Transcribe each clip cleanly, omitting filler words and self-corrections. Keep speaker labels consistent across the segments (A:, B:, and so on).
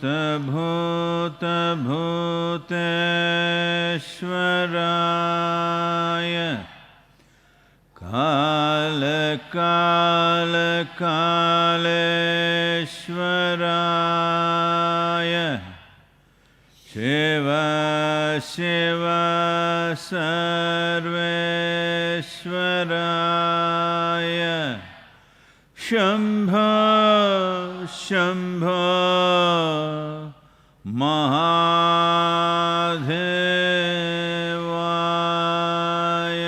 A: भूतभूतेश्वराय कालकालकालेश्वराय शिव शिव सर्वेश्वराय शम्भो शम्भो महादेवाय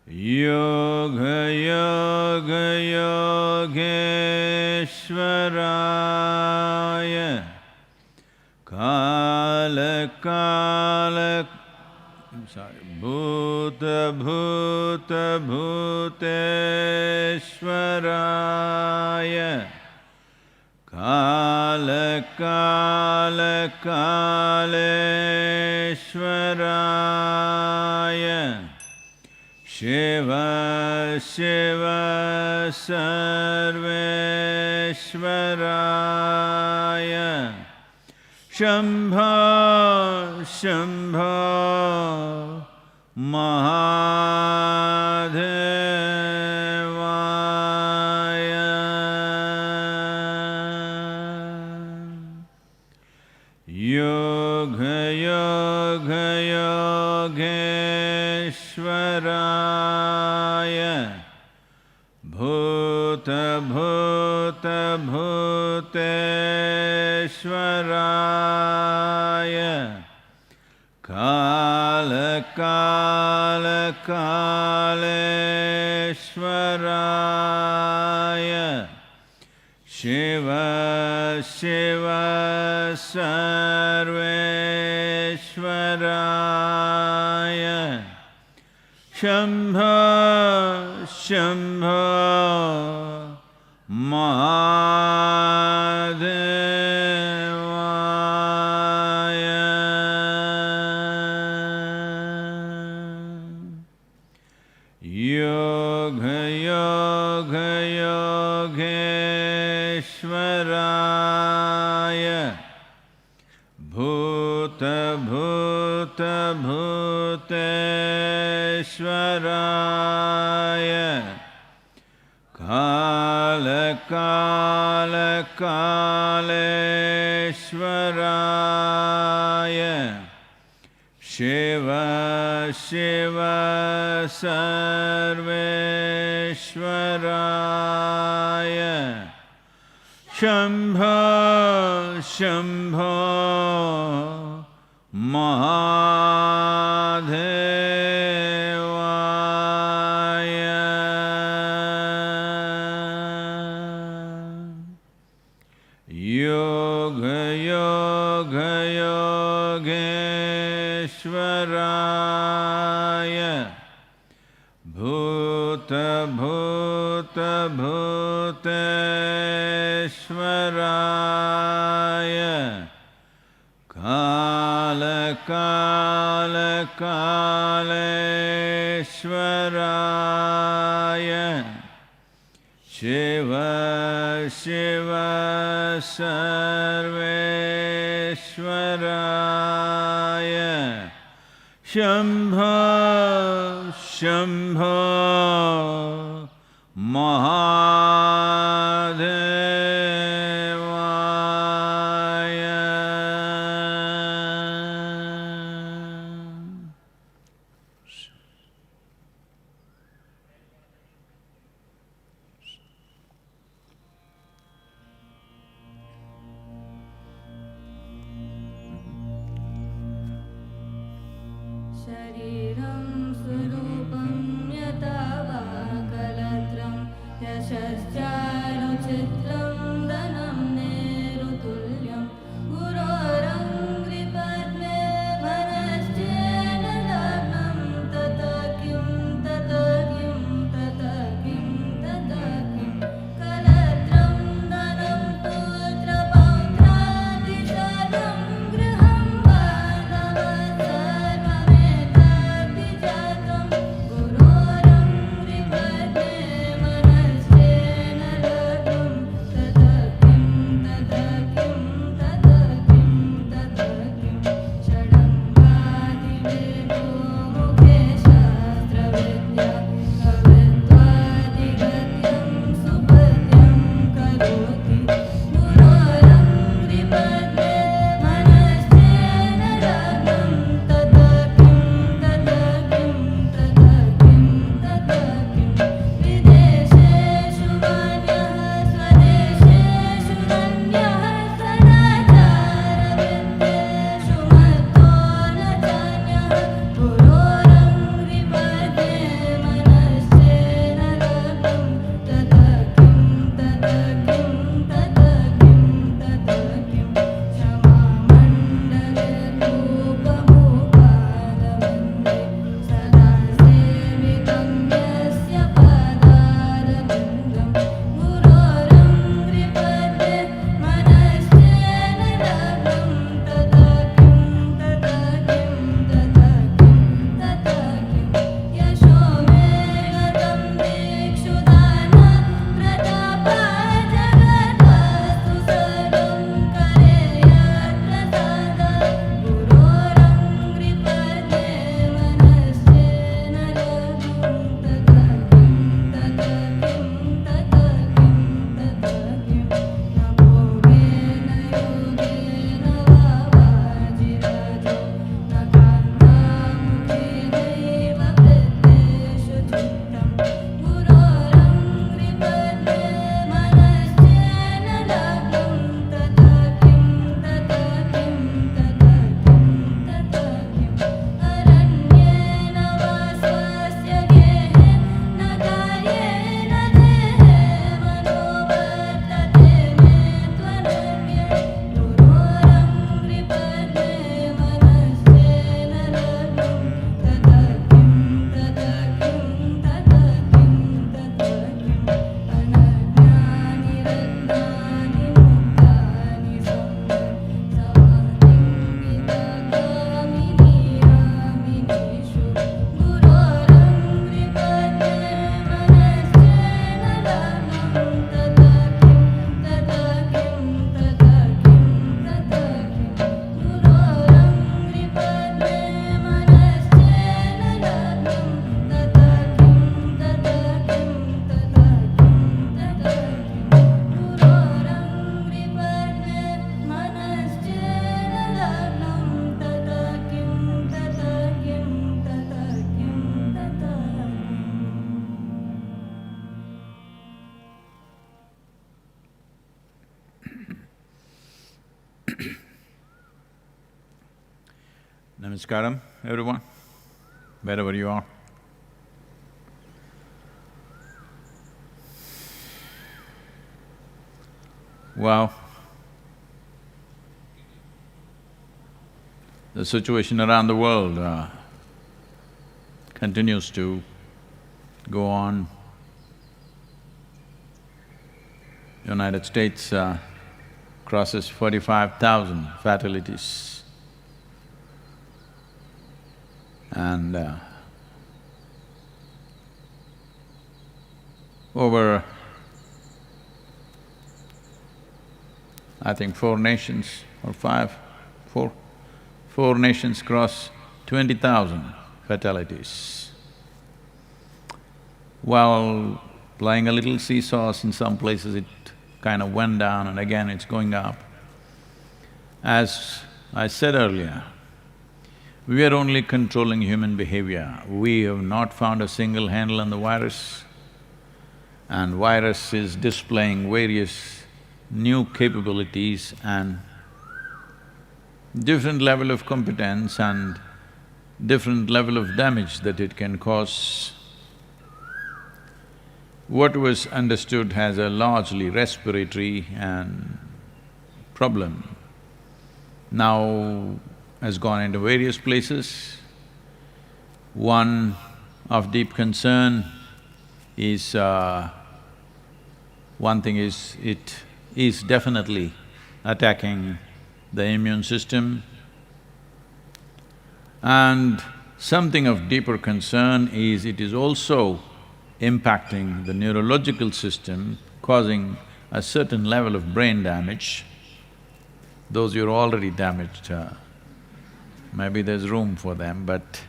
A: योग योग योगेश्वराय काल काल भूत भूत भूतेश्वराय काल काल कालेश्वराय शिव शिव सर्वेश्वराय शम्भो शम्भो महादेवाय योग योग योगेश्वराय भूत भूत भूतेश्वराय काल काल कालेश्वराय शिव शिव सर्वेश्वराय शम्भो शम्भो महादेवाय योग योग योगेश्वराय भूत भूत भूतेश्वराय काल काल कालेश्वराय शिव शिव सर्वेश्वराय शम्भो शम्भो महादेवाय योग योग योगेश्वराय भूत भूत भूतेश्वराय काल काल कालेश्वराय शिव शिव सर्वेश्वराय शम्भो शम्भो महादेवाय
B: शरीरं स्वरूपं यथा वा कलत्रं यशश्चारुचित्रं धनं नेरुतुल्यं गुरोरङ्घ्रिपद्मे भरश्चेन लग्नं ततः किं ततः किं ततः किं ततः किं कलत्रं धनं पुत्रपौत्रादिशतं गृहं बान्धवः सर्वमेतद्विजातं गुरोरङ्घ्रिपद्मे मनश्चेन लग्नं
A: Namaskaram, everyone, wherever you are. Wow. The situation around the world continues to go on. United States crosses 45,000 fatalities. And over, I think, four nations or four nations cross 20,000 fatalities. While playing a little seesaws, in some places it kind of went down and again it's going up. As I said earlier, we are only controlling human behavior. We have not found a single handle on the virus, and virus is displaying various new capabilities and different level of competence and different level of damage that it can cause. What was understood as a largely respiratory and problem now has gone into various places. One of deep concern is, one thing is, it is definitely attacking the immune system. And something of deeper concern is it is also impacting the neurological system, causing a certain level of brain damage. Those who are already damaged, maybe there's room for them, but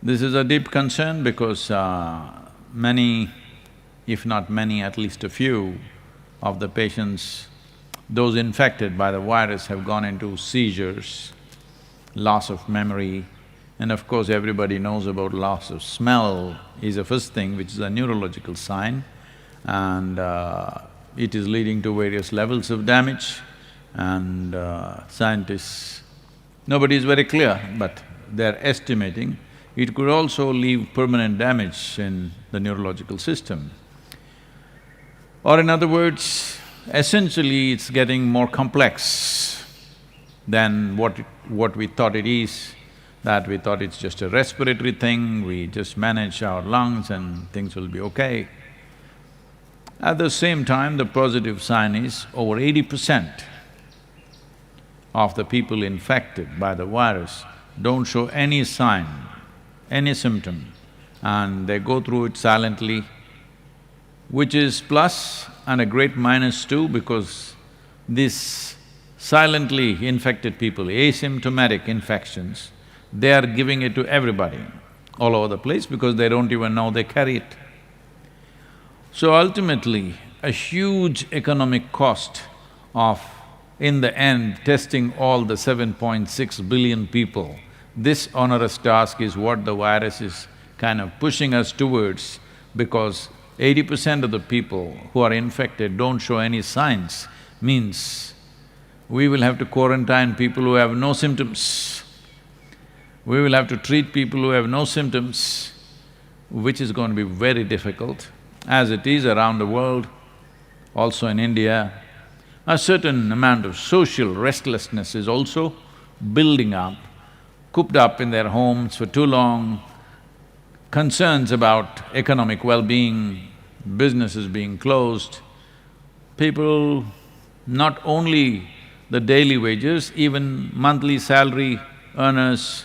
A: this is a deep concern because many, if not many, at least a few of the patients, those infected by the virus have gone into seizures, loss of memory, and of course everybody knows about loss of smell is the first thing, which is a neurological sign, and it is leading to various levels of damage, and scientists… Nobody is very clear, but they're estimating it could also leave permanent damage in the neurological system. Or in other words, essentially it's getting more complex than what we thought it is, that we thought it's just a respiratory thing, we just manage our lungs and things will be okay. At the same time, the positive sign is over 80% of the people infected by the virus don't show any sign, any symptom, and they go through it silently, which is plus and a great minus too, because these silently infected people, asymptomatic infections, they are giving it to everybody all over the place because they don't even know they carry it. So ultimately, a huge economic cost of, in the end, testing all the 7.6 billion people, this onerous task is what the virus is kind of pushing us towards, because 80% of the people who are infected don't show any signs, means we will have to quarantine people who have no symptoms. We will have to treat people who have no symptoms, which is going to be very difficult, as it is around the world, also in India. A certain amount of social restlessness is also building up, cooped up in their homes for too long, concerns about economic well-being, businesses being closed, people, not only the daily wages, even monthly salary earners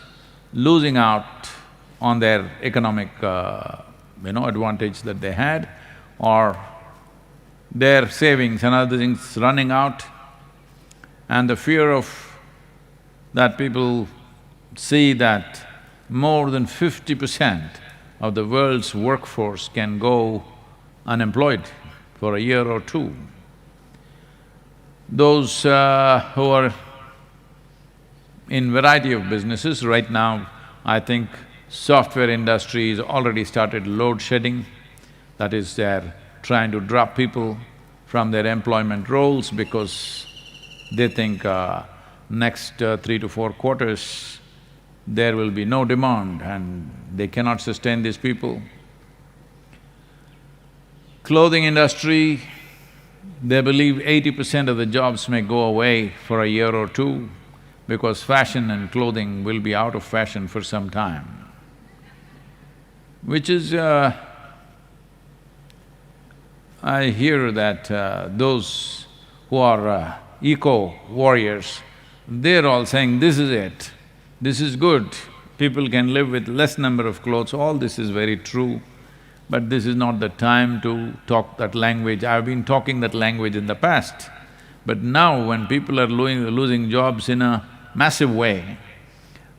A: losing out on their economic, advantage that they had, or their savings and other things running out, and the fear of that people see that more than 50% of the world's workforce can go unemployed for a year or two. Those who are in variety of businesses, right now, I think software industry has already started load shedding. That is, they're trying to drop people from their employment roles because they think next 3 to 4 quarters, there will be no demand and they cannot sustain these people. Clothing industry, they believe 80% of the jobs may go away for a year or two because fashion and clothing will be out of fashion for some time, which is… I hear that those who are eco-warriors, they're all saying, this is it, this is good, people can live with less number of clothes, all this is very true. But this is not the time to talk that language. I've been talking that language in the past. But now when people are losing jobs in a massive way,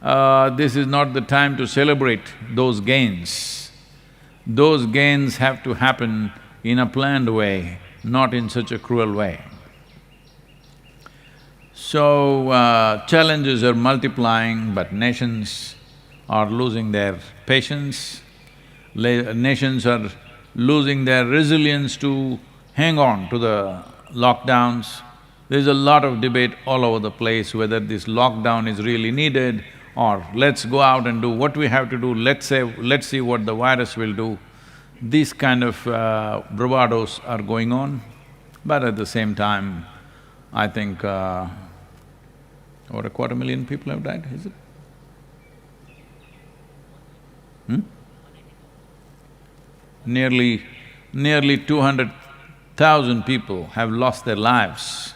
A: this is not the time to celebrate those gains. Those gains have to happen in a planned way, not in such a cruel way. So, challenges are multiplying, but nations are losing their patience. Nations are losing their resilience to hang on to the lockdowns. There's a lot of debate all over the place whether this lockdown is really needed or let's go out and do what we have to do, let's see what the virus will do. These kind of bravados are going on, but at the same time, I think over 250,000 people have died, is it? Nearly 200,000 people have lost their lives.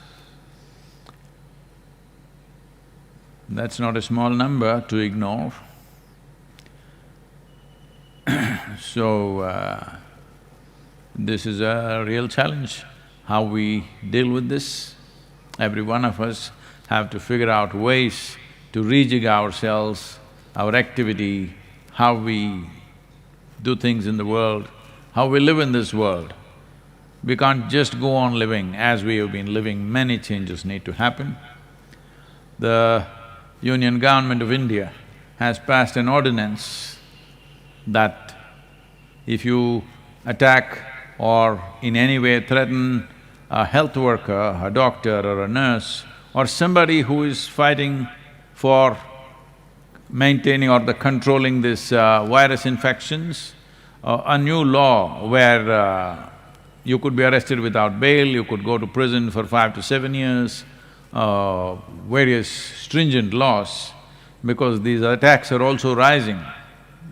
A: That's not a small number to ignore. So, this is a real challenge, how we deal with this. Every one of us have to figure out ways to rejig ourselves, our activity, how we do things in the world, how we live in this world. We can't just go on living as we have been living, many changes need to happen. The Union Government of India has passed an ordinance that if you attack or in any way threaten a health worker, a doctor or a nurse, or somebody who is fighting for maintaining or the controlling this virus infections, a new law where you could be arrested without bail, you could go to prison for 5 to 7 years, various stringent laws, because these attacks are also rising.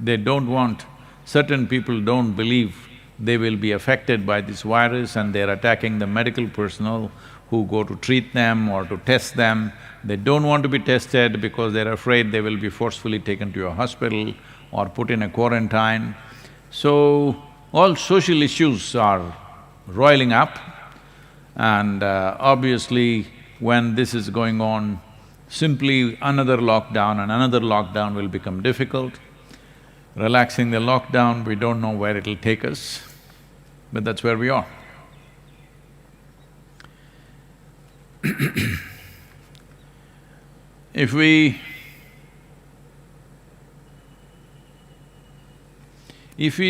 A: They don't want… certain people don't believe they will be affected by this virus and they're attacking the medical personnel who go to treat them or to test them. They don't want to be tested because they're afraid they will be forcefully taken to a hospital or put in a quarantine. So, all social issues are roiling up and obviously when this is going on, simply another lockdown and another lockdown will become difficult. Relaxing the lockdown, we don't know where it'll take us, but that's where we are. If we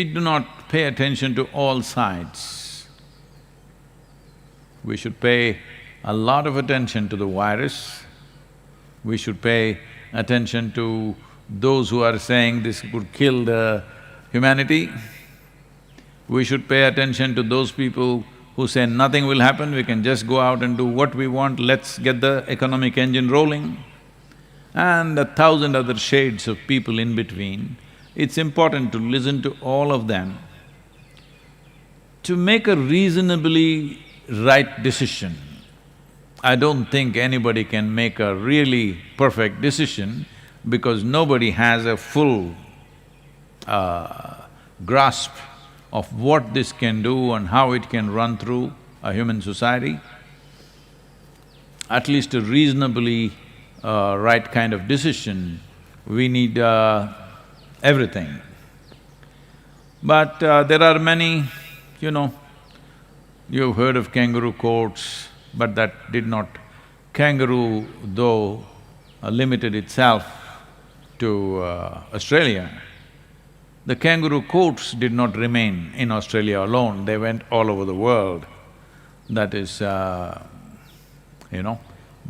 A: do not pay attention to all sides, we should pay a lot of attention to the virus, we should pay attention to those who are saying this could kill the humanity, we should pay attention to those people who say nothing will happen, we can just go out and do what we want, let's get the economic engine rolling, and 1,000 other shades of people in between. It's important to listen to all of them to make a reasonably right decision. I don't think anybody can make a really perfect decision because nobody has a full grasp of what this can do and how it can run through a human society. At least a reasonably right kind of decision, we need everything. But there are many, you've heard of kangaroo courts, but that did not… Kangaroo, though, limited itself to Australia, the kangaroo courts did not remain in Australia alone, they went all over the world. That is,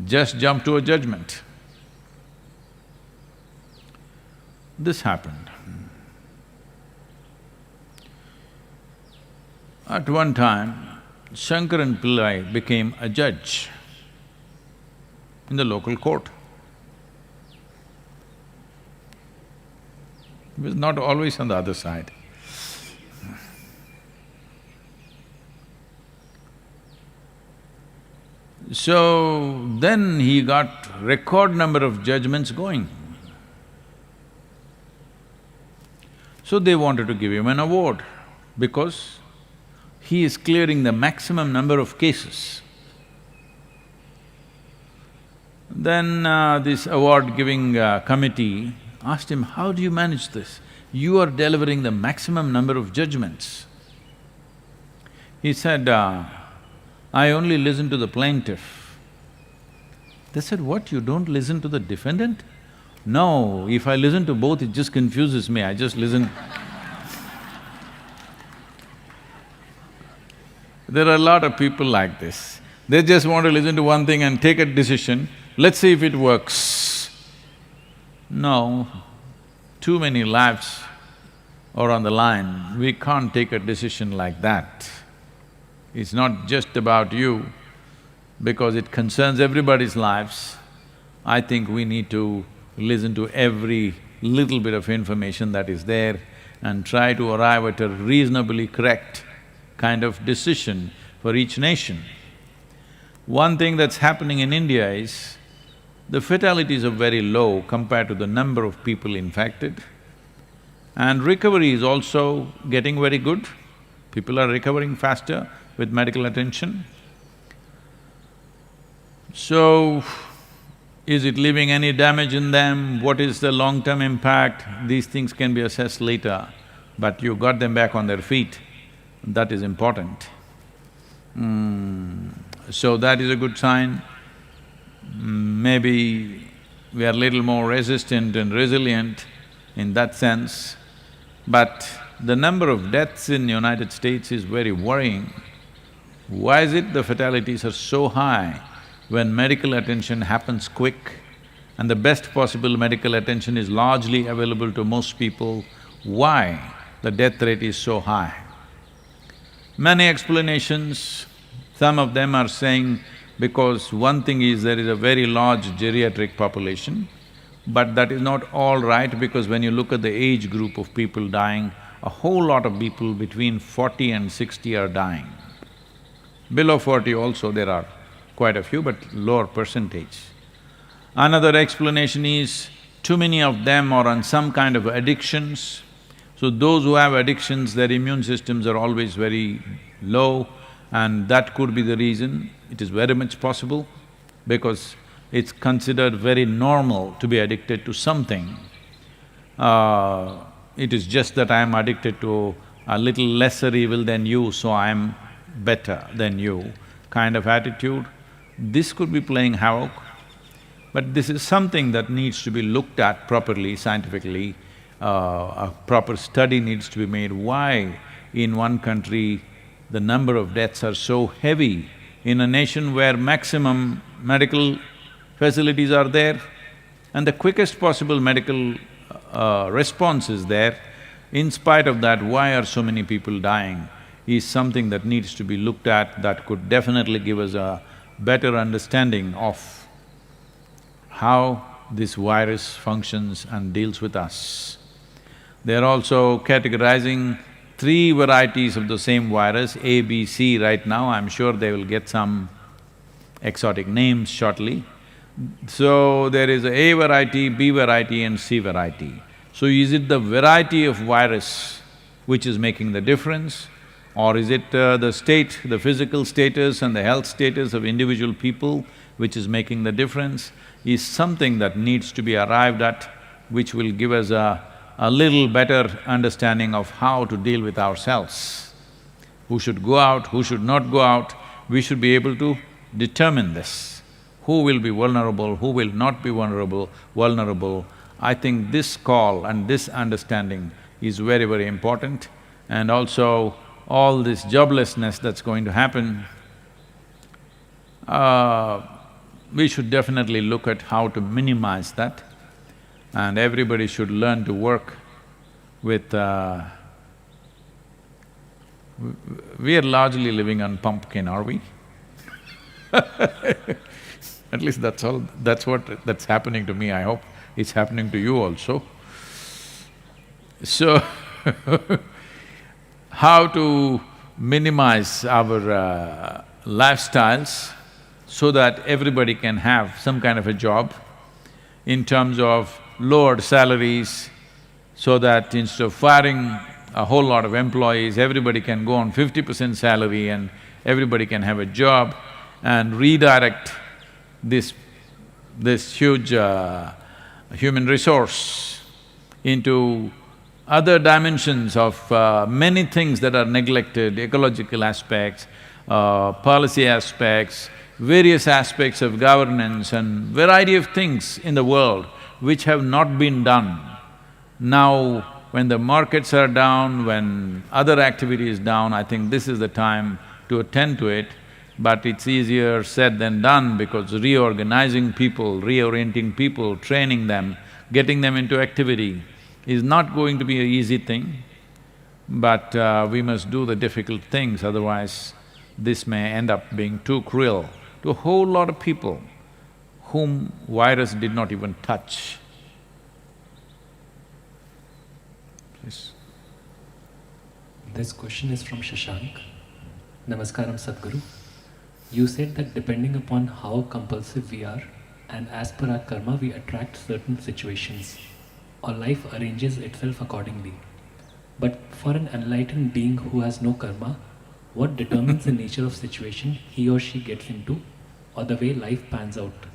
A: just jump to a judgment. This happened. At one time, Shankaran Pillai became a judge in the local court. He was not always on the other side. So then he got record number of judgments going. So they wanted to give him an award because he is clearing the maximum number of cases. Then this award-giving committee asked him, "How do you manage this? You are delivering the maximum number of judgments." He said, "I only listen to the plaintiff." They said, "What, you don't listen to the defendant?" "No, if I listen to both, it just confuses me, I just listen." There are a lot of people like this. They just want to listen to one thing and take a decision, let's see if it works. No, too many lives are on the line, we can't take a decision like that. It's not just about you, because it concerns everybody's lives. I think we need to listen to every little bit of information that is there and try to arrive at a reasonably correct kind of decision for each nation. One thing that's happening in India is, the fatalities are very low compared to the number of people infected, and recovery is also getting very good. People are recovering faster with medical attention. So, is it leaving any damage in them? What is the long-term impact? These things can be assessed later, but you got them back on their feet, that is important. So that is a good sign. Maybe we are little more resistant and resilient in that sense, but the number of deaths in United States is very worrying. Why is it the fatalities are so high when medical attention happens quick and the best possible medical attention is largely available to most people? Why the death rate is so high? Many explanations, some of them are saying because one thing is there is a very large geriatric population, but that is not all right because when you look at the age group of people dying, a whole lot of people between 40 and 60 are dying. Below 40 also there are quite a few, but lower percentage. Another explanation is too many of them are on some kind of addictions. So those who have addictions, their immune systems are always very low, and that could be the reason. It is very much possible because it's considered very normal to be addicted to something. It is just that I am addicted to a little lesser evil than you, so I am better than you kind of attitude. This could be playing havoc, but this is something that needs to be looked at properly, scientifically. A proper study needs to be made. Why in one country the number of deaths are so heavy in a nation where maximum medical facilities are there and the quickest possible medical response is there. In spite of that, why are so many people dying is something that needs to be looked at, that could definitely give us a better understanding of how this virus functions and deals with us. They're also categorizing three varieties of the same virus, A, B, C right now. I'm sure they will get some exotic names shortly. So there is A variety, B variety and C variety. So is it the variety of virus which is making the difference, or is it the state, the physical status and the health status of individual people which is making the difference? Is something that needs to be arrived at, which will give us a little better understanding of how to deal with ourselves. Who should go out, who should not go out, we should be able to determine this. Who will be vulnerable, who will not be vulnerable. I think this call and this understanding is very, very important. And also, all this joblessness that's going to happen, we should definitely look at how to minimize that, and everybody should learn to work with… we are largely living on pumpkin, are we? At least that's happening to me, I hope it's happening to you also. So, how to minimize our lifestyles so that everybody can have some kind of a job in terms of lowered salaries, so that instead of firing a whole lot of employees, everybody can go on 50% salary and everybody can have a job, and redirect this huge human resource into other dimensions of many things that are neglected, ecological aspects, policy aspects, various aspects of governance and variety of things in the world which have not been done. Now, when the markets are down, when other activity is down, I think this is the time to attend to it. But it's easier said than done, because reorganizing people, reorienting people, training them, getting them into activity is not going to be an easy thing. But we must do the difficult things, otherwise this may end up being too cruel to a whole lot of people whom virus did not even touch. Please.
C: This question is from Shashank. Namaskaram, Sadhguru. You said that depending upon how compulsive we are and as per our karma, we attract certain situations, or life arranges itself accordingly. But for an enlightened being who has no karma, what determines the nature of situation he or she gets into, or the way life pans out?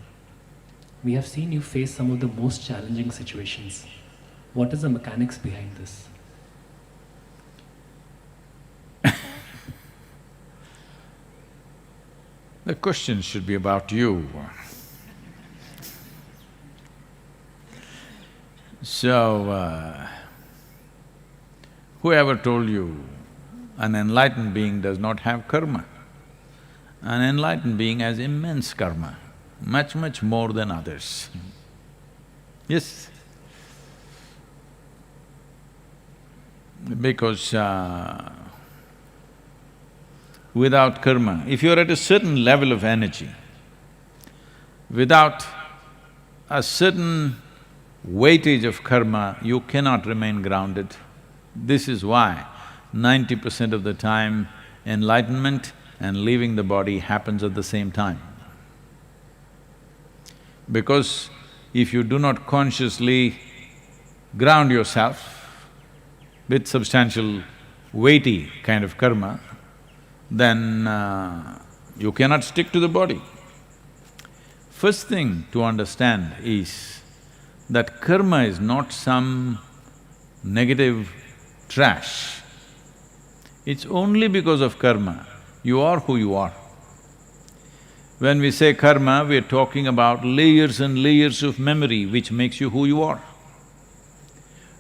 C: We have seen you face some of the most challenging situations. What is the mechanics behind this?
A: The question should be about you. So, whoever told you an enlightened being does not have karma? An enlightened being has immense karma, much, much more than others. Yes? Because without karma, if you're at a certain level of energy, without a certain weightage of karma, you cannot remain grounded. This is why 90% of the time enlightenment and leaving the body happens at the same time. Because if you do not consciously ground yourself with substantial, weighty kind of karma, then you cannot stick to the body. First thing to understand is that karma is not some negative trash. It's only because of karma you are who you are. When we say karma, we are talking about layers and layers of memory which makes you who you are.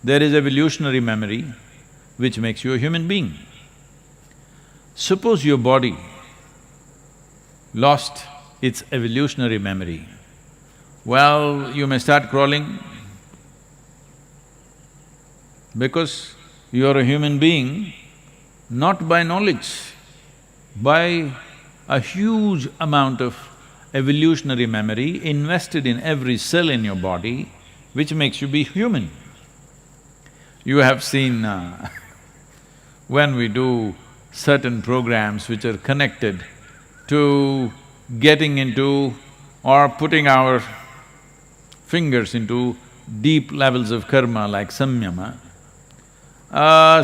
A: There is evolutionary memory which makes you a human being. Suppose your body lost its evolutionary memory, well, you may start crawling because you are a human being not by knowledge, by a huge amount of evolutionary memory invested in every cell in your body, which makes you be human. You have seen when we do certain programs which are connected to getting into or putting our fingers into deep levels of karma like samyama,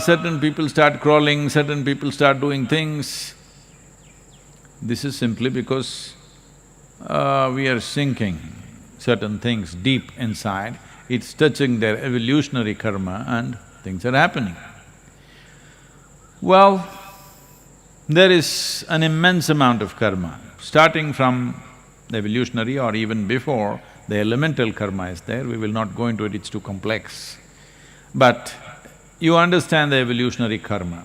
A: certain people start crawling, certain people start doing things. This is simply because we are sinking certain things deep inside, it's touching their evolutionary karma and things are happening. Well, there is an immense amount of karma, starting from the evolutionary or even before, the elemental karma is there, we will not go into it, it's too complex. But you understand the evolutionary karma.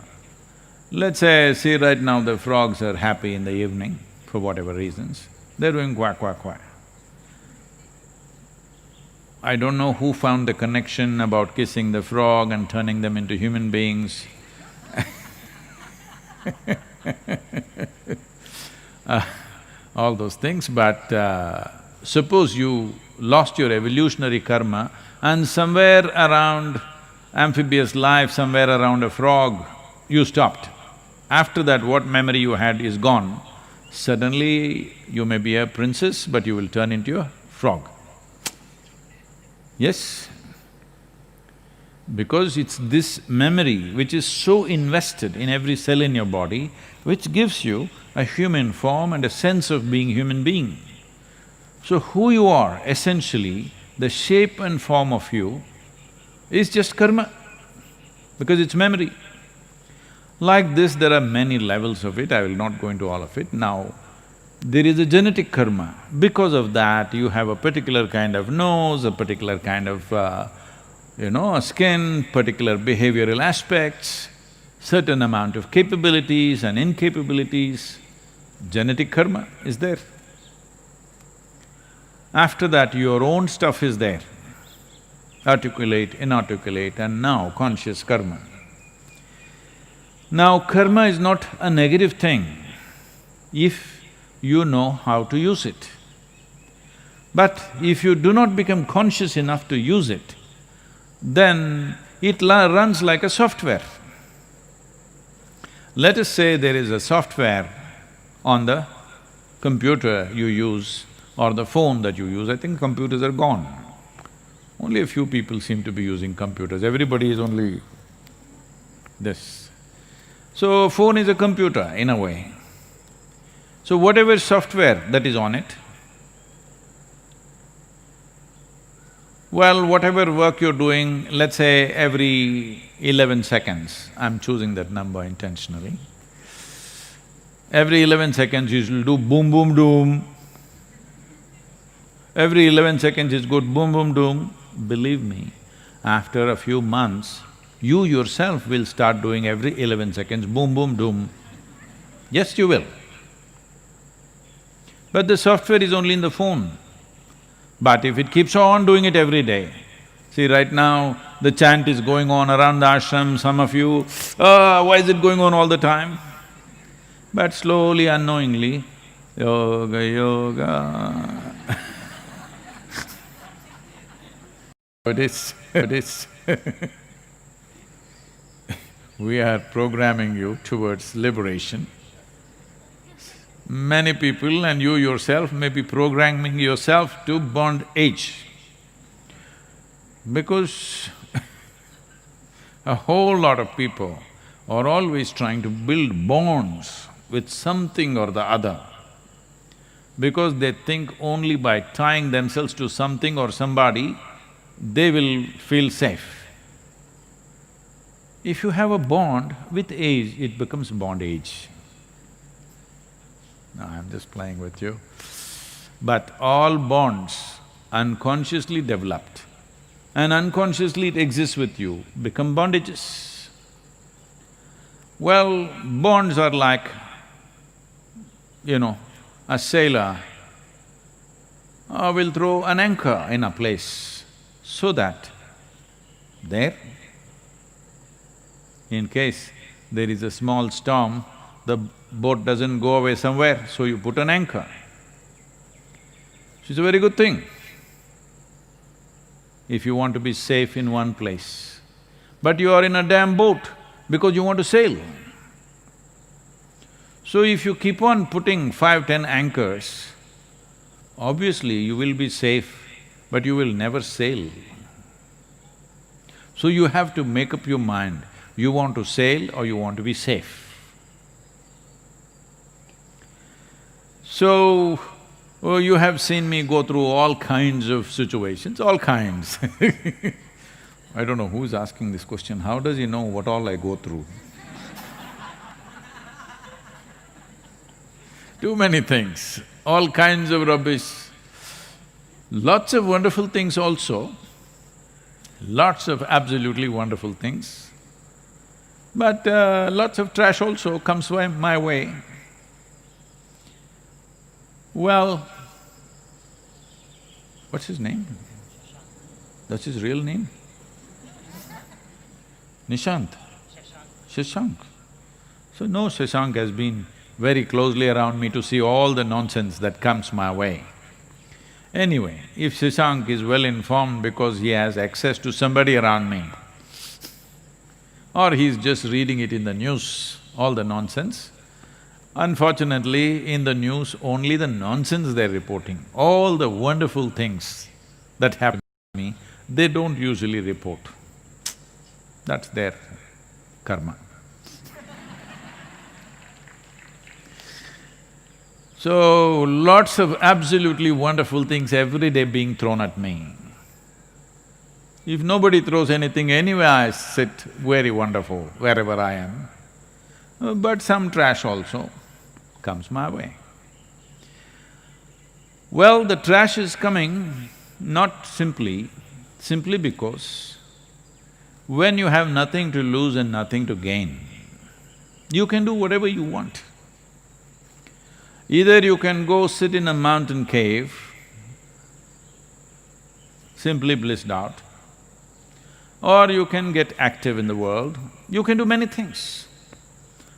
A: Let's say, see right now the frogs are happy in the evening for whatever reasons, they're doing quack, quack, quack. I don't know who found the connection about kissing the frog and turning them into human beings. All those things, but suppose you lost your evolutionary karma and somewhere around amphibious life, somewhere around a frog, you stopped. After that, what memory you had is gone. Suddenly, you may be a princess, but you will turn into a frog. Yes? Because it's this memory which is so invested in every cell in your body, which gives you a human form and a sense of being human being. So who you are, essentially, the shape and form of you is just karma, because it's memory. Like this, there are many levels of it, I will not go into all of it. Now, there is a genetic karma. Because of that, you have a particular kind of nose, a particular kind of, a skin, particular behavioral aspects, certain amount of capabilities and incapabilities. Genetic karma is there. After that, your own stuff is there. Articulate, inarticulate, and now conscious karma. Now, karma is not a negative thing if you know how to use it. But if you do not become conscious enough to use it, then it runs like a software. Let us say there is a software on the computer you use or the phone that you use. I think computers are gone. Only a few people seem to be using computers, everybody is only this. So, phone is a computer in a way. So, whatever software that is on it, well, whatever work you're doing, let's say every 11 seconds, I'm choosing that number intentionally, every 11 seconds you should do boom, boom, doom. Every 11 seconds is good, boom, boom, doom. Believe me, after a few months, you yourself will start doing every 11 seconds, boom, boom, doom. Yes, you will. But the software is only in the phone. But if it keeps on doing it every day, see right now, the chant is going on around the ashram, some of you, why is it going on all the time? But slowly, unknowingly, yoga, yoga. It is. We are programming you towards liberation. Many people and you yourself may be programming yourself to bond age. Because a whole lot of people are always trying to build bonds with something or the other, because they think only by tying themselves to something or somebody, they will feel safe. If you have a bond with age, it becomes bondage. No, I'm just playing with you. But all bonds unconsciously developed and unconsciously it exists with you, become bondages. Well, bonds are like, a sailor will throw an anchor in a place so that there, in case there is a small storm, the boat doesn't go away somewhere, so you put an anchor. It's a very good thing if you want to be safe in one place. But you are in a damn boat because you want to sail. So if you keep on putting 5, 10 anchors, obviously you will be safe, but you will never sail. So you have to make up your mind, you want to sail or you want to be safe. So, you have seen me go through all kinds of situations, all kinds. I don't know who's asking this question, how does he know what all I go through? Too many things, all kinds of rubbish. Lots of wonderful things also, lots of absolutely wonderful things. But lots of trash also comes my way. Well, what's his name? That's his real name? Nishant? Shashank. So no, Shashank has been very closely around me to see all the nonsense that comes my way. Anyway, if Shashank is well informed because he has access to somebody around me, or he's just reading it in the news, all the nonsense, unfortunately, in the news, only the nonsense they're reporting. All the wonderful things that happen to me, they don't usually report. That's their karma. So, lots of absolutely wonderful things every day being thrown at me. If nobody throws anything anyway, I sit very wonderful wherever I am. But some trash also comes my way. Well, the trash is coming not simply because when you have nothing to lose and nothing to gain, you can do whatever you want. Either you can go sit in a mountain cave, simply blissed out, or you can get active in the world. You can do many things.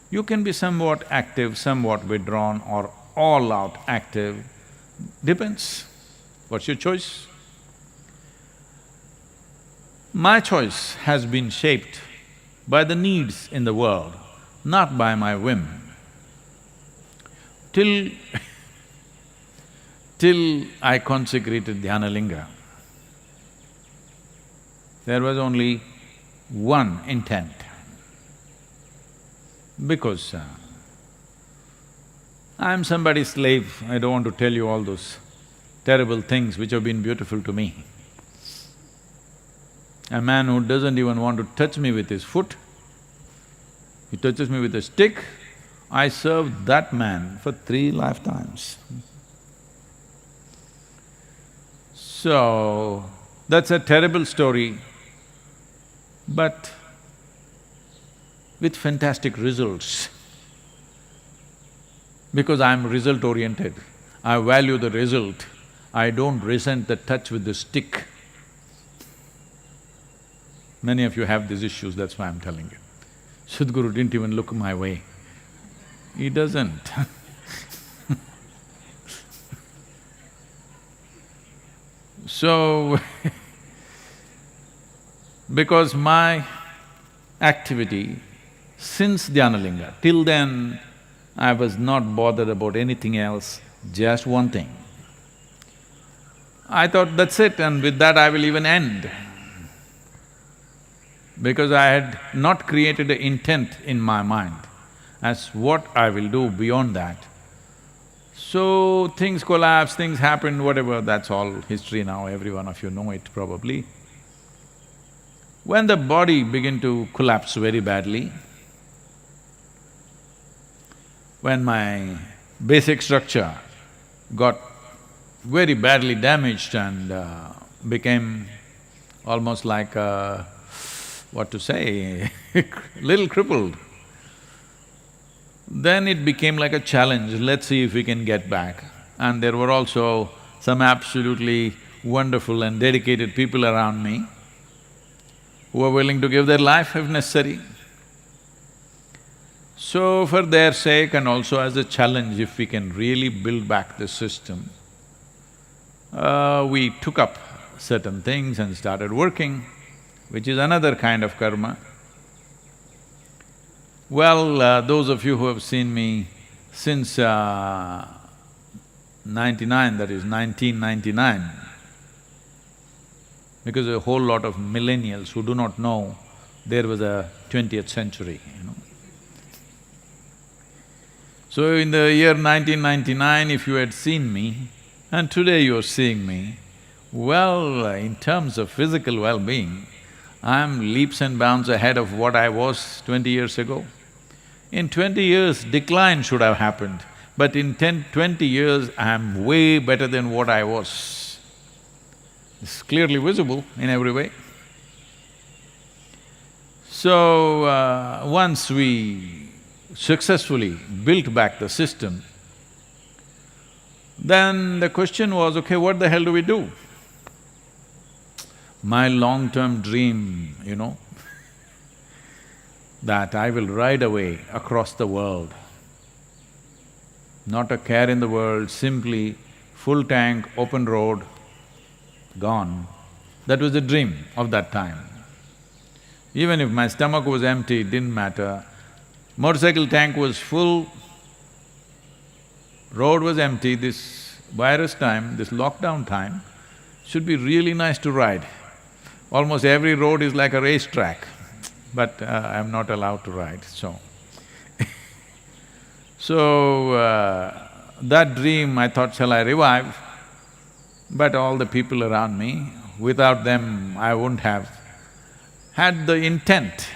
A: You can be somewhat active, somewhat withdrawn, or all out active, depends. What's your choice? My choice has been shaped by the needs in the world, not by my whim. Till I consecrated Dhyanalinga, there was only one intent. Because I'm somebody's slave, I don't want to tell you all those terrible things which have been beautiful to me. A man who doesn't even want to touch me with his foot, he touches me with a stick, I served that man for 3 lifetimes. So, that's a terrible story, but with fantastic results. Because I'm result-oriented, I value the result, I don't resent the touch with the stick. Many of you have these issues, that's why I'm telling you. Sadhguru didn't even look my way. He doesn't So, because my activity since Dhyanalinga, till then I was not bothered about anything else, just one thing. I thought that's it and with that I will even end. Because I had not created an intent in my mind as what I will do beyond that. So things collapsed, things happened, whatever, that's all history now, every one of you know it probably. When the body began to collapse very badly, when my basic structure got very badly damaged and became almost like what to say, little crippled, then it became like a challenge, let's see if we can get back. And there were also some absolutely wonderful and dedicated people around me who were willing to give their life if necessary. So for their sake and also as a challenge, if we can really build back the system, we took up certain things and started working, which is another kind of karma. Well, those of you who have seen me since 99, that is 1999, because a whole lot of millennials who do not know there was a 20th century, you know. So in the year 1999, if you had seen me, and today you're seeing me, well, in terms of physical well-being, I'm leaps and bounds ahead of what I was 20 years ago. In 20 years, decline should have happened, but in 20 years, I'm way better than what I was. It's clearly visible in every way. So, once we successfully built back the system, then the question was, okay, what the hell do we do? My long-term dream, that I will ride away across the world. Not a care in the world, simply full tank, open road, gone. That was the dream of that time. Even if my stomach was empty, it didn't matter. Motorcycle tank was full, road was empty, this virus time, this lockdown time, should be really nice to ride. Almost every road is like a racetrack, but I'm not allowed to ride, so that dream I thought, shall I revive? But all the people around me, without them I wouldn't have had the intent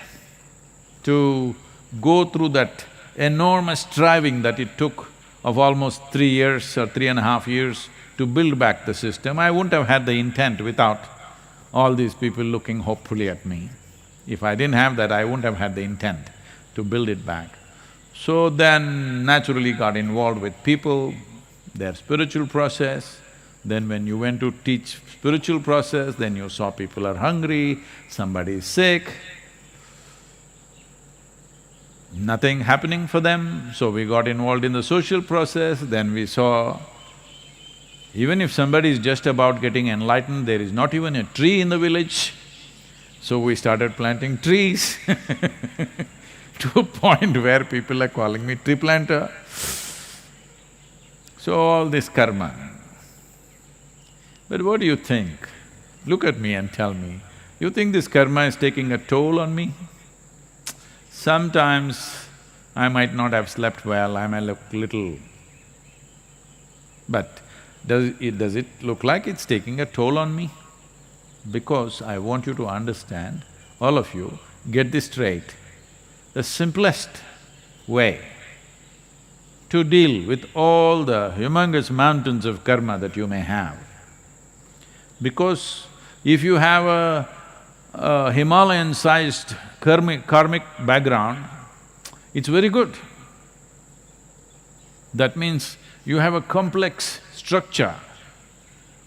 A: to go through that enormous striving that it took of almost 3 years or 3.5 years to build back the system. I wouldn't have had the intent without all these people looking hopefully at me. If I didn't have that, I wouldn't have had the intent to build it back. So then naturally got involved with people, their spiritual process. Then when you went to teach spiritual process, then you saw people are hungry, somebody is sick, nothing happening for them, so we got involved in the social process. Then we saw even if somebody is just about getting enlightened, there is not even a tree in the village, so we started planting trees to a point where people are calling me tree planter. So all this karma. But what do you think? Look at me and tell me, you think this karma is taking a toll on me? Sometimes I might not have slept well, I may look little, but does it look like it's taking a toll on me? Because I want you to understand, all of you, get this straight. The simplest way to deal with all the humongous mountains of karma that you may have, because if you have a Himalayan-sized karmic background, it's very good. That means you have a complex structure.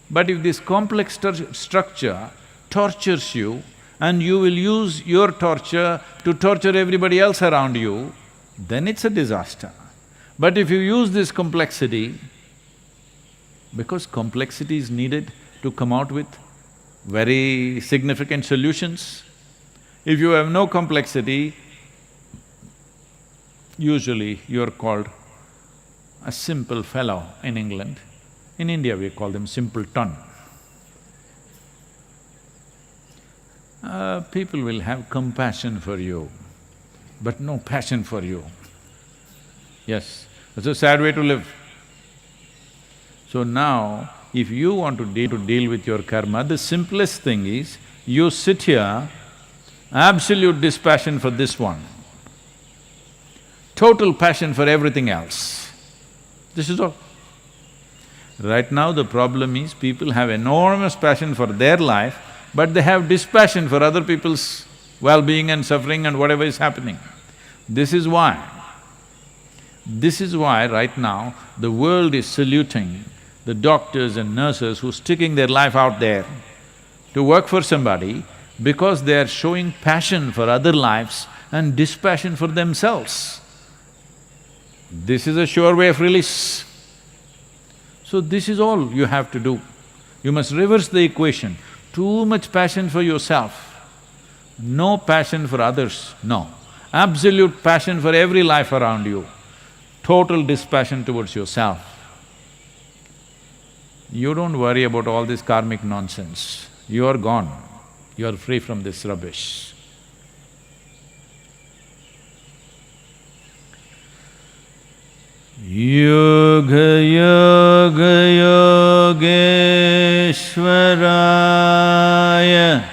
A: But if this complex structure tortures you and you will use your torture to torture everybody else around you, then it's a disaster. But if you use this complexity, because complexity is needed to come out with very significant solutions. If you have no complexity, usually you're called a simple fellow in England. In India, we call them simpleton. People will have compassion for you, but no passion for you. Yes, that's a sad way to live. So now, if you want to deal with your karma, the simplest thing is, you sit here, absolute dispassion for this one, total passion for everything else. This is all. Right now the problem is, people have enormous passion for their life, but they have dispassion for other people's well-being and suffering and whatever is happening. This is why right now the world is saluting the doctors and nurses who are sticking their life out there to work for somebody, because they are showing passion for other lives and dispassion for themselves. This is a sure way of release. So this is all you have to do. You must reverse the equation. Too much passion for yourself, no passion for others, no. Absolute passion for every life around you, total dispassion towards yourself. You don't worry about all this karmic nonsense. You are gone. You are free from this rubbish. Yoga yoga yogeshwaraya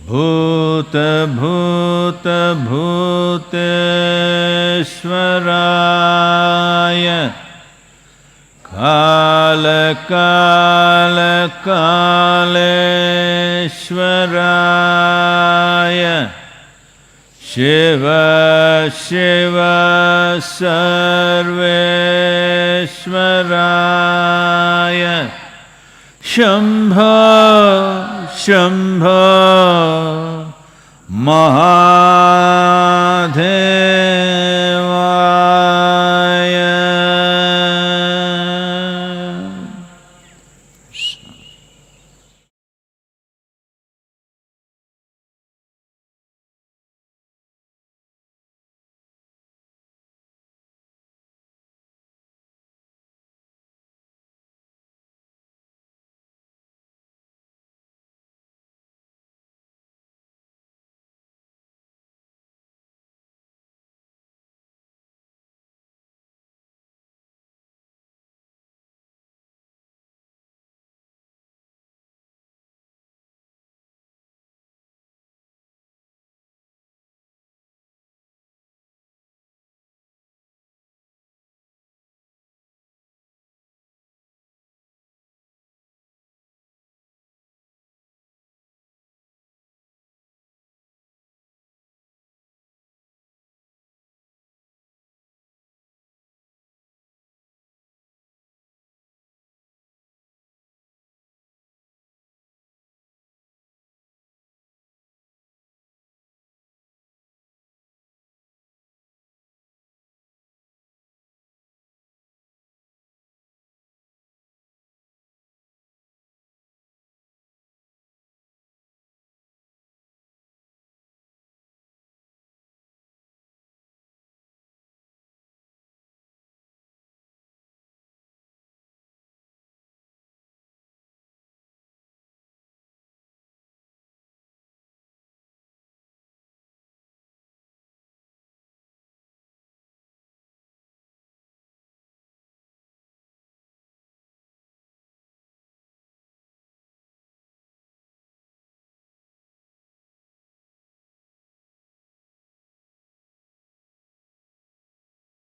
A: bhuta bhuta bhuteshwaraya kala kala kaleshwaraya Shiva Shiva Sarveshwaraya Shambho Shambho Mahadev